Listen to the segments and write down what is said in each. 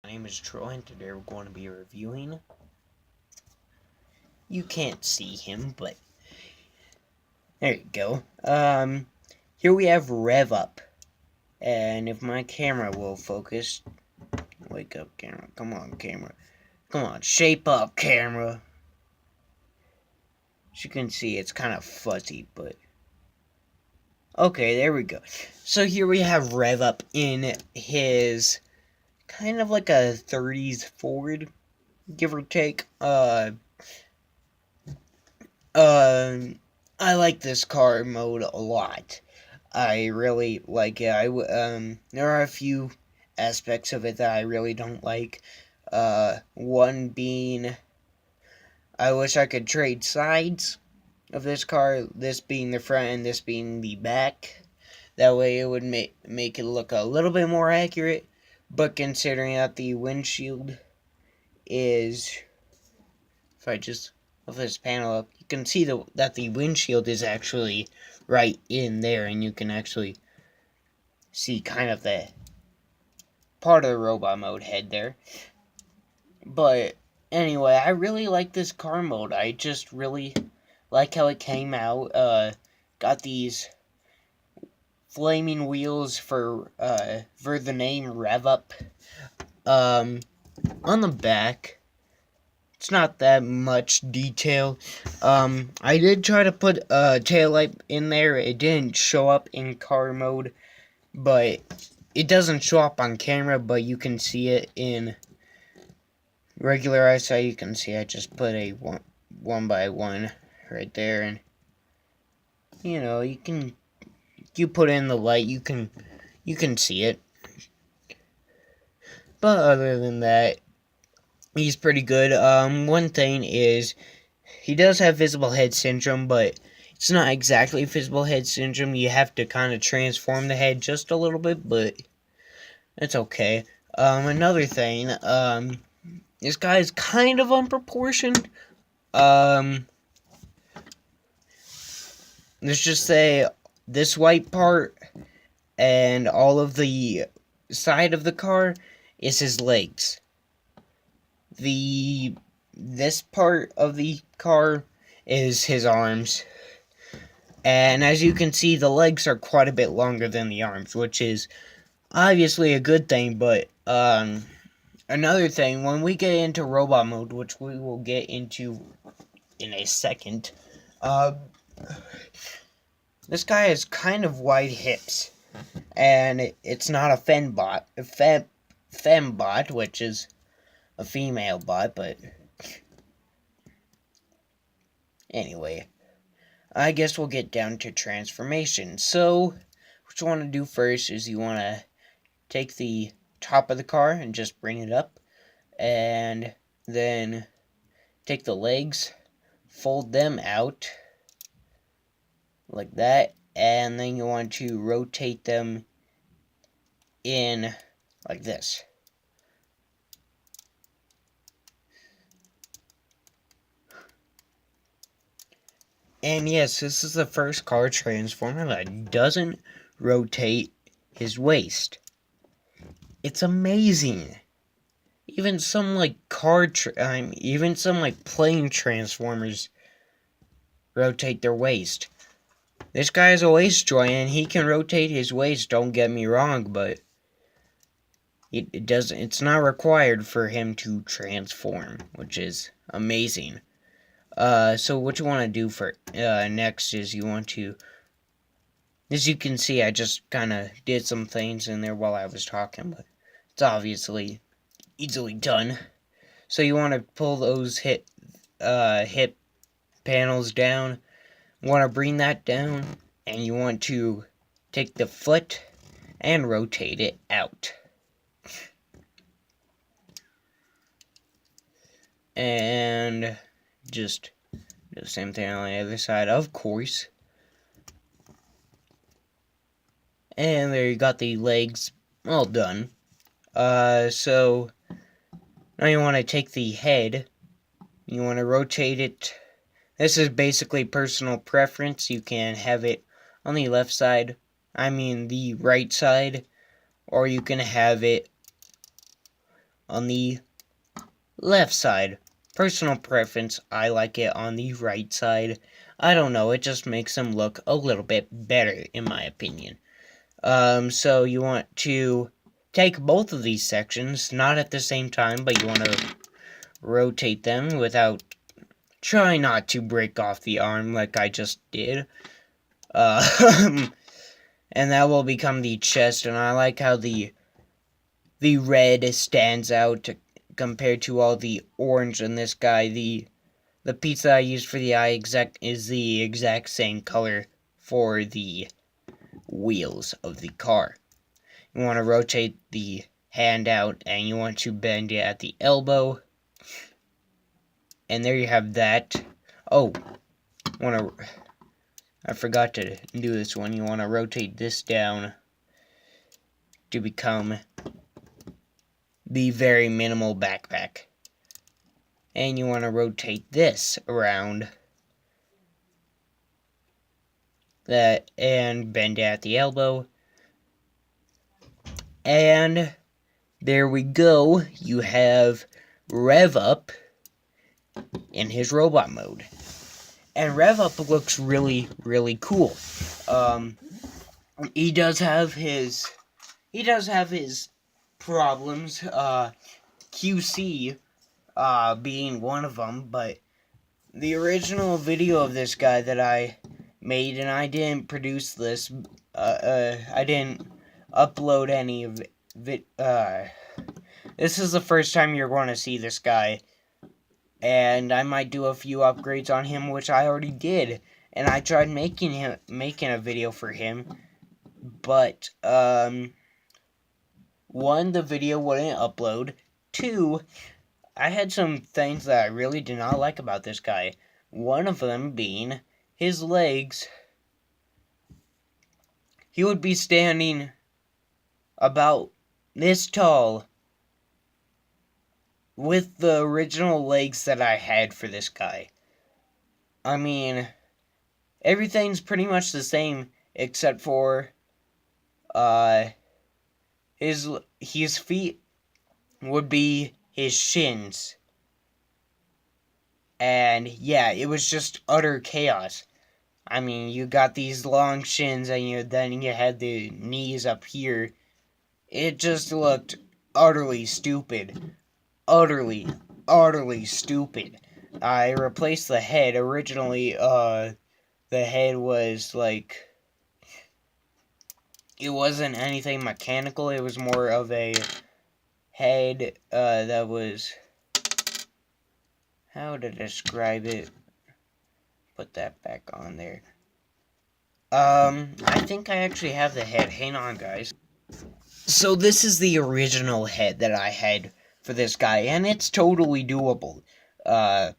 My name is Troy, and today we're going to be reviewing. You can't see him, but there you go. Here we have REV-UP, and if my camera will focus, wake up, camera. Come on, camera. Come on, shape up, camera. As you can see, it's kind of fuzzy, but okay, there we go. So here we have REV-UP in his kind of like a 30s Ford, give or take. I like this car mode a lot. I really like it. There are a few aspects of it that I really don't like. One being, I wish I could trade sides of this car. This being the front and this being the back. That way, it would make it look a little bit more accurate. But considering that the windshield is, if I just lift this panel up, you can see that the windshield is actually right in there, and you can actually see kind of the part of the robot mode head there. But anyway, I really like this car mode. I just really like how it came out. Got these flaming wheels for the name REV-UP. On the back, it's not that much detail. I did try to put a taillight in there. It didn't show up in car mode, but it doesn't show up on camera, but you can see it in regular eyesight. You can see I just put a one by one right there, and you know, you put in the light, you can see it. But other than that, he's pretty good. One thing is, he does have visible head syndrome, but it's not exactly visible head syndrome. You have to kind of transform the head just a little bit, but it's okay. Another thing, this guy is kind of unproportioned. Let's just say this white part and all of the side of the car is his legs. This part of the car is his arms. And as you can see, the legs are quite a bit longer than the arms, which is obviously a good thing. But another thing, when we get into robot mode, which we will get into in a second, this guy has kind of wide hips. And it's not a fembot, which is a female bot, but anyway, I guess we'll get down to transformation. So, what you want to do first is you want to take the top of the car and just bring it up, and then take the legs, fold them out like that, and then you want to rotate them in like this. And yes, this is the first car transformer that doesn't rotate his waist. It's amazing. Even some even some plane transformers rotate their waist. This guy has a waist joint and he can rotate his waist, don't get me wrong, but it's not required for him to transform, which is amazing. So what you want to do for next is you want to, as you can see, I just kind of did some things in there while I was talking, but it's obviously easily done. So you want to pull those hip panels down. You want to bring that down, and you want to take the foot and rotate it out. And just do the same thing on the other side, of course. And there you got the legs all done. So now you want to take the head. You want to rotate it. This is basically personal preference. You can have it on the left side. I mean the right side. Or you can have it on the left side. Personal preference, I like it on the right side. I don't know, it just makes them look a little bit better, in my opinion. So you want to take both of these sections, not at the same time, but you want to rotate them without... Try not to break off the arm like I just did. And that will become the chest, and I like how the red stands out compared to all the orange in this guy. The pizza I used for the eye is the exact same color for the wheels of the car. You want to rotate the hand out, and you want to bend it at the elbow. And there you have that. Oh, I forgot to do this one. You want to rotate this down to become the very minimal backpack. And you want to rotate this around that and bend at the elbow. And there we go. You have REV-UP in his robot mode. And REV-UP looks really, really cool. He does have his problems, QC being one of them, but the original video of this guy that I made, and I didn't produce this, I didn't upload any of it, this is the first time you're going to see this guy, and I might do a few upgrades on him, which I already did, and I tried making a video for him, but, 1, the video wouldn't upload. 2, I had some things that I really did not like about this guy. One of them being his legs. He would be standing about this tall with the original legs that I had for this guy. I mean, everything's pretty much the same except for his feet would be his shins. And yeah, it was just utter chaos. I mean, you got these long shins and then you had the knees up here. It just looked utterly stupid. Utterly stupid. I replaced the head. Originally, the head was like... It wasn't anything mechanical. It was more of a head that was... How to describe it? Put that back on there. I think I actually have the head. Hang on, guys. So this is the original head that I had for this guy, and it's totally doable. I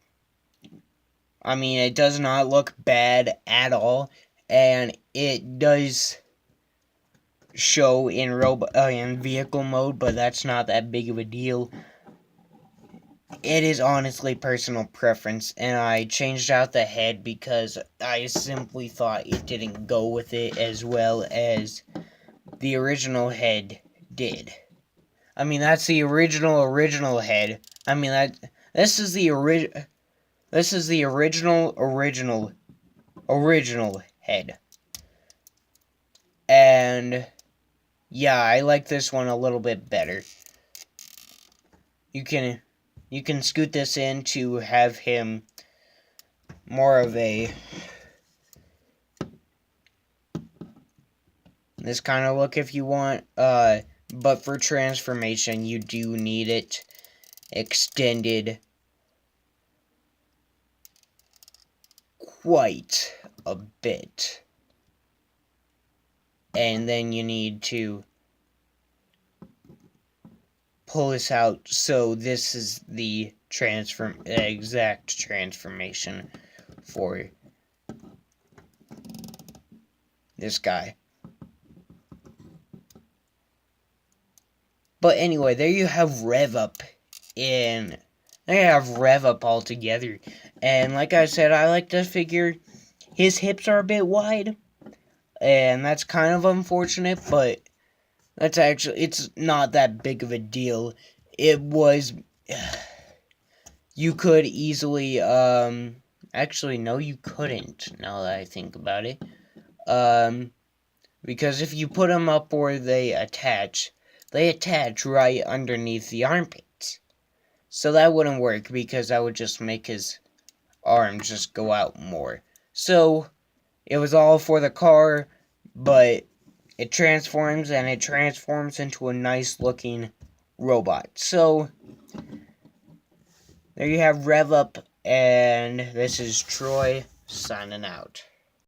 mean, it does not look bad at all, and it does show in vehicle mode, but that's not that big of a deal. It is honestly personal preference, and I changed out the head because I simply thought it didn't go with it as well as the original head did. I mean, that's the original head. I mean, this is the original head. And yeah, I like this one a little bit better. You can scoot this in to have him more of a this kind of look if you want, but for transformation you do need it extended quite a bit. And then you need to pull this out, so this is the exact transformation for this guy. But anyway, there you have REV-UP all together. And like I said, I like to figure his hips are a bit wide, and that's kind of unfortunate, but it's not that big of a deal. it was, you could easily, actually, no, you couldn't, now that I think about it. Because if you put them up where they attach right underneath the armpits. So that wouldn't work, because that would just make his arms just go out more. So, it was all for the car, but it transforms, and it transforms into a nice looking robot. So, there you have Rev Up, and this is Troy signing out.